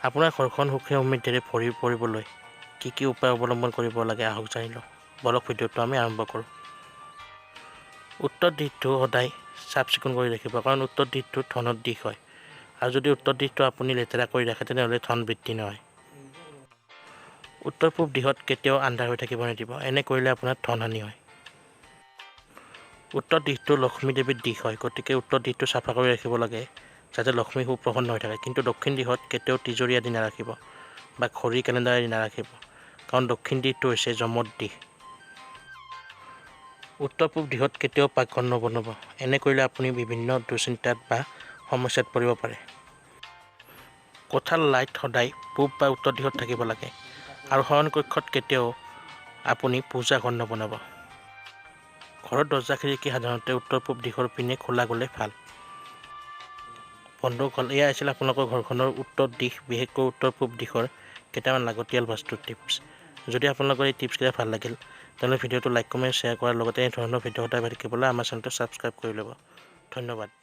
আপোনাৰ ঘৰখন সুখে সমৃদ্ধিৰে ভৰি পৰিবলৈ কি উপায় অৱলম্বন কৰিব লাগে আহক জানি লওঁ। বলক ভিডিঅ'টো আমি আৰম্ভ কৰোঁ। উত্তৰ দিশটো সদায় চাফ চিকুণ কৰি ৰাখিব, কাৰণ উত্তৰ দিশটো ধনৰ দিশ হয়। আৰু যদি উত্তৰ দিশটো আপুনি লেতেৰা কৰি ৰাখে তেনেহ'লে ধন বৃদ্ধি নহয়। উত্তৰ পূব দিশত কেতিয়াও আন্ধাৰ হৈ থাকিব নিদিব, এনে কৰিলে আপোনাৰ ধন হানি হয়। উত্তৰ দিশটো লক্ষ্মী দেৱীৰ দিশ হয়, গতিকে উত্তৰ দিশটো চাফা কৰি ৰাখিব লাগে যাতে লক্ষ্মী সুপ্ৰসন্ন হৈ থাকে। কিন্তু দক্ষিণ দিশত কেতিয়াও তিজোৰি আদি নাৰাখিব বা ঘড়ী কেলেণ্ডাৰ আদি নাৰাখিব, কাৰণ দক্ষিণ দিশটো হৈছে যমৰ দিশ। উত্তৰ পূব দিশত কেতিয়াও পাকঘৰ নবনাব, এনে কৰিলে আপুনি বিভিন্ন দুশ্চিন্তাত বা সমস্যাত পৰিব পাৰে। কোঠাৰ লাইট সদায় পূব বা উত্তৰ দিশত থাকিব লাগে, আৰু শয়নকক্ষত কেতিয়াও আপুনি পূজা ঘৰ নবনাব। ঘৰৰ দৰ্জা খিৰিকী সাধাৰণতে উত্তৰ পূব দিশৰ পিনে খোলা গ'লে ভাল। বন্ধুসকল, এয়া আছিল আপোনালোকৰ ঘৰখনৰ উত্তৰ দিশ, বিশেষকৈ উত্তৰ পূব দিশৰ কেইটামান লাগতিয়াল বাস্তুৰ টিপছ। যদি আপোনালোকৰ এই টিপছকেইটা ভাল লাগিল তেনেহ'লে ভিডিঅ'টো লাইক, কমেণ্ট, শ্বেয়াৰ কৰাৰ লগতে এই ধৰণৰ ভিডিঅ' সদায় পাই থাকিবলৈ আমাৰ চেনেলটো ছাবস্ক্ৰাইব কৰি ল'ব। ধন্যবাদ।